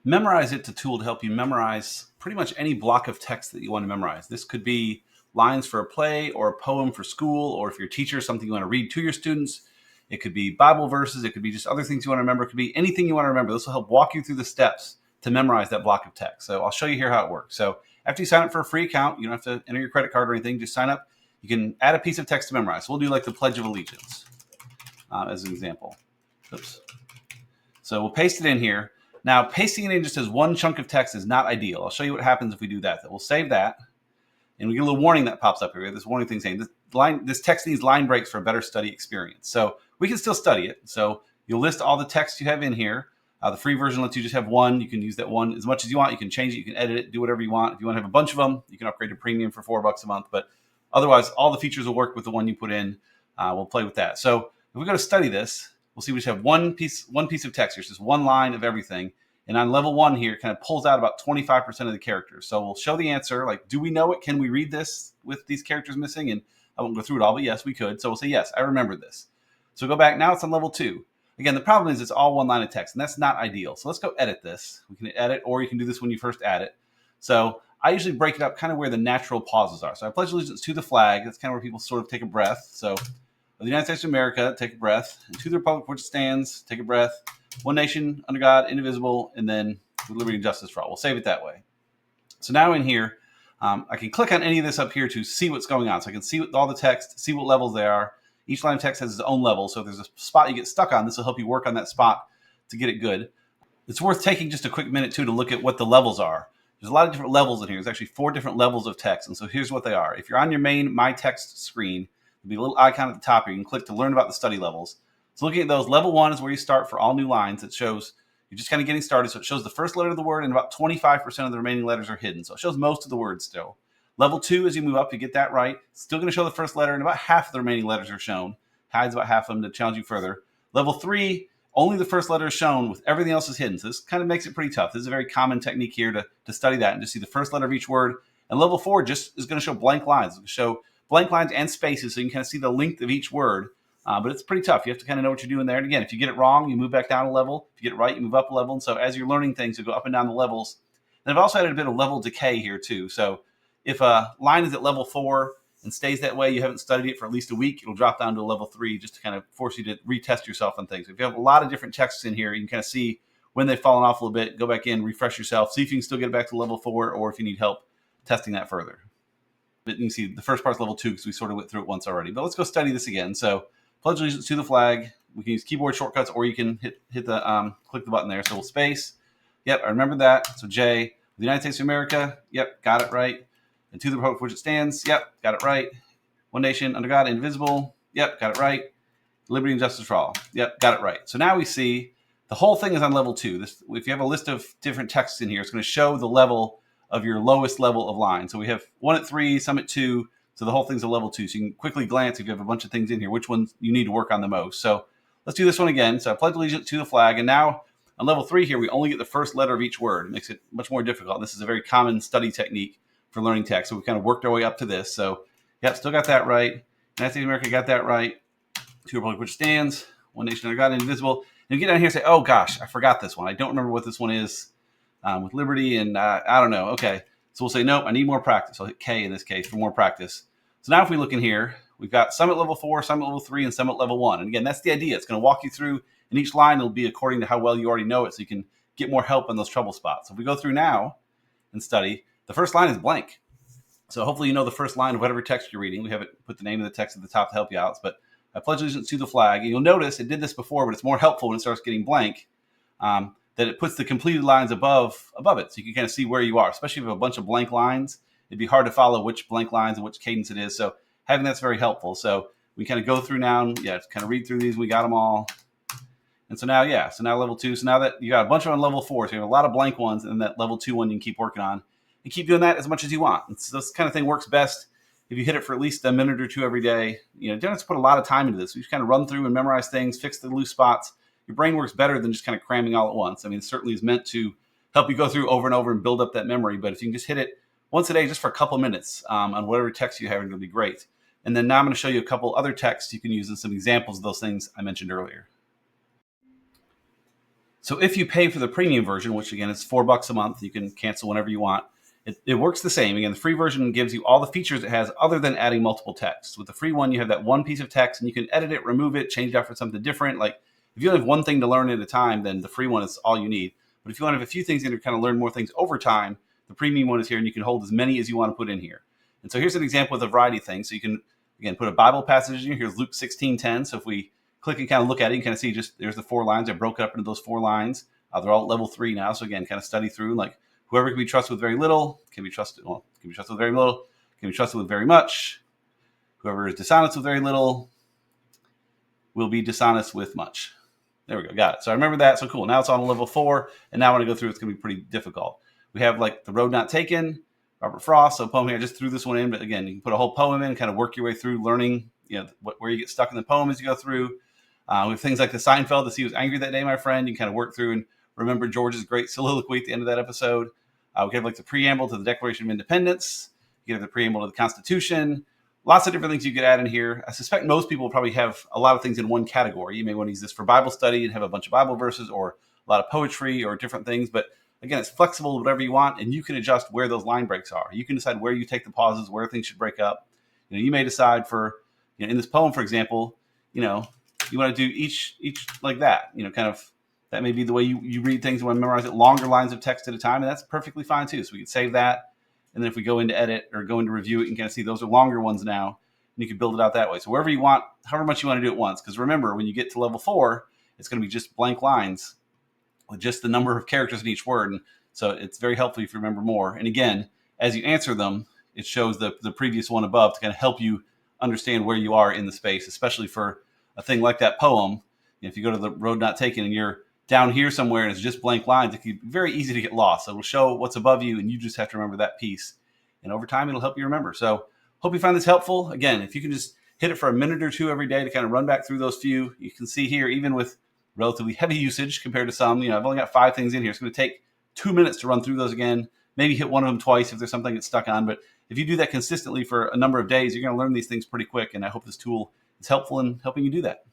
Memrise It's a tool to help you memorize pretty much any block of text that you want to memorize. This could be lines for a play or a poem for school, or if you're a teacher, something you want to read to your students. It could be Bible verses. It could be just other things you want to remember. It could be anything you want to remember. This will help walk you through the steps to memorize that block of text. So I'll show you here how it works. So after you sign up for a free account, you don't have to enter your credit card or anything. Just sign up. You can add a piece of text to memorize. So we'll do like the Pledge of Allegiance as an example. Oops. So we'll paste it in here. Now, pasting it in just as one chunk of text is not ideal. I'll show you what happens if we do that. We'll save that, and we get a little warning that pops up here. This warning thing saying this text needs line breaks for a better study experience. So we can still study it. So you'll list all the text you have in here. The free version lets you just have one. You can use that one as much as you want. You can change it. You can edit it. Do whatever you want. If you want to have a bunch of them, you can upgrade to premium for $4 a month. But otherwise, all the features will work with the one you put in. We'll play with that. So if we go to study this, we'll see we just have one piece of text here. It's just one line of everything. And on level 1 here, it kind of pulls out about 25% of the characters. So we'll show the answer, like, do we know it? Can we read this with these characters missing? And I won't go through it all, but yes, we could. So we'll say, yes, I remember this. So go back. Now it's on level 2. Again, the problem is it's all one line of text, and that's not ideal. So let's go edit this. We can edit, or you can do this when you first add it. So I usually break it up kind of where the natural pauses are. So I pledge allegiance to the flag. That's kind of where people sort of take a breath. So the United States of America, take a breath. And to the republic for which it stands, take a breath. One nation, under God, indivisible, and then with liberty and justice for all. We'll save it that way. So now in here, I can click on any of this up here to see what's going on. So I can see all the text, see what levels they are. Each line of text has its own level. So if there's a spot you get stuck on, this will help you work on that spot to get it good. It's worth taking just a quick minute, too, to look at what the levels are. There's a lot of different levels in here. There's actually 4 different levels of text. And so here's what they are. If you're on your main My Text screen, there'll be a little icon at the top here. You can click to learn about the study levels. So looking at those, level 1 is where you start for all new lines. It shows you're just kind of getting started. So it shows the first letter of the word, and about 25% of the remaining letters are hidden. So it shows most of the words still. Level 2, as you move up, you get that right. It's still going to show the first letter, and about half of the remaining letters are shown. Hides about half of them to challenge you further. Level 3, only the first letter is shown, with everything else is hidden. So this kind of makes it pretty tough. This is a very common technique here to study that and just see the first letter of each word. And level 4 just is going to show blank lines. It's going to show blank lines and spaces, so you can kind of see the length of each word. But it's pretty tough. You have to kind of know what you're doing there. And again, if you get it wrong, you move back down a level. If you get it right, you move up a level. And so as you're learning things, you go up and down the levels. And I've also added a bit of level decay here too. So if a line is at level 4 and stays that way, you haven't studied it for at least a week, it'll drop down to a level 3 just to kind of force you to retest yourself on things. If you have a lot of different texts in here, you can kind of see when they've fallen off a little bit, go back in, refresh yourself, see if you can still get it back to level 4, or if you need help testing that further. But you can see the first part's level 2 because we sort of went through it once already. But let's go study this again. So pledge allegiance to the flag. We can use keyboard shortcuts, or you can hit the click the button there. So we'll space. Yep, I remember that. So J, the United States of America. Yep, got it right. And to the republic for which it stands. Yep, got it right. One nation, under God, indivisible. Yep, got it right. Liberty and justice for all. Yep, got it right. So now we see the whole thing is on level 2. If you have a list of different texts in here, it's going to show the level of your lowest level of line. So we have 1 at 3, some at 2. So the whole thing's a level 2. So you can quickly glance if you have a bunch of things in here, which ones you need to work on the most. So let's do this one again. So I pledge allegiance to the flag. And now on level 3 here, we only get the first letter of each word. It makes it much more difficult. And this is a very common study technique for learning text. So we kind of worked our way up to this. So yep, still got that right. United States of America got that right. To the republic which stands, one nation under God, indivisible. And you get down here and say, oh gosh, I forgot this one. I don't remember what this one is with liberty, and I don't know. Okay, so we'll say, nope, I need more practice. I'll hit K in this case for more practice. So now if we look in here, we've got some at level 4, some at level 3, and some at level 1. And again, that's the idea. It's going to walk you through, and each line will be according to how well you already know it, so you can get more help in those trouble spots. So if we go through now and study, the first line is blank. So hopefully you know the first line of whatever text you're reading. We haven't put the name of the text at the top to help you out. But I pledge allegiance to the flag. And you'll notice it did this before, but it's more helpful when it starts getting blank, that it puts the completed lines above it. So you can kind of see where you are, especially if you have a bunch of blank lines. It'd be hard to follow which blank lines and which cadence it is. So having that's very helpful. So we kind of go through now and kind of read through these. We got them all. And so now, so now level 2. So now that you got a bunch of on level 4, so you have a lot of blank ones, and that level 2 one you can keep working on. And keep doing that as much as you want. And so this kind of thing works best if you hit it for at least a minute or 2 every day. You don't have to put a lot of time into this. You just kind of run through and memorize things, fix the loose spots. Your brain works better than just kind of cramming all at once. I mean, it certainly is meant to help you go through over and over and build up that memory. But if you can just hit it once a day, just for a couple minutes on whatever text you have, it'll be great. And then now I'm going to show you a couple other texts you can use and some examples of those things I mentioned earlier. So if you pay for the premium version, which again is $4 a month, you can cancel whenever you want. It works the same. Again, the free version gives you all the features it has other than adding multiple texts. With the free one, you have that one piece of text and you can edit it, remove it, change it out for something different. Like if you only have one thing to learn at a time, then the free one is all you need. But if you want to have a few things in to kind of learn more things over time, the premium one is here and you can hold as many as you want to put in here. And so here's an example with a variety of things. So you can, again, put a Bible passage in here. Here's Luke 16:10. So if we click and kind of look at it, you can kind of see just there's the 4 lines. I broke it up into those 4 lines. They're all level 3 now. So again, kind of study through, like whoever can be trusted with very little can be trusted. Well, can be trusted with very little, can be trusted with very much. Whoever is dishonest with very little will be dishonest with much. There we go. Got it. So I remember that. So cool. Now it's on level 4. And now when I go through, it's going to be pretty difficult. We have like The Road Not Taken, Robert Frost. So poem here, I just threw this one in. But again, you can put a whole poem in, kind of work your way through learning, where you get stuck in the poem as you go through. We have things like the Seinfeld, to see who's angry that day, my friend. You can kind of work through and remember George's great soliloquy at the end of that episode. We have like the preamble to the Declaration of Independence. You have the preamble to the Constitution. Lots of different things you could add in here. I suspect most people probably have a lot of things in one category. You may want to use this for Bible study and have a bunch of Bible verses or a lot of poetry or different things. But again, it's flexible, whatever you want, and you can adjust where those line breaks are. You can decide where you take the pauses, where things should break up. You may decide for, in this poem, for example, you want to do each like that, kind of. That may be the way you read things. You want to memorize it, longer lines of text at a time, and that's perfectly fine too. So we can save that, and then if we go into edit or go into review it, you can kind of see those are longer ones now, and you can build it out that way. So wherever you want, however much you want to do it once. Because remember, when you get to level 4, it's going to be just blank lines with just the number of characters in each word, and so it's very helpful if you remember more. And again, as you answer them, it shows the previous one above to kind of help you understand where you are in the space, especially for a thing like that poem. If you go to The Road Not Taken and you're down here somewhere and it's just blank lines, it can be very easy to get lost. So it'll show what's above you and you just have to remember that piece. And over time, it'll help you remember. So hope you find this helpful. Again, if you can just hit it for a minute or two every day to kind of run back through those few, you can see here, even with relatively heavy usage compared to some, I've only got 5 things in here. It's going to take 2 minutes to run through those again, maybe hit one of them twice if there's something that's stuck on. But if you do that consistently for a number of days, you're going to learn these things pretty quick. And I hope this tool is helpful in helping you do that.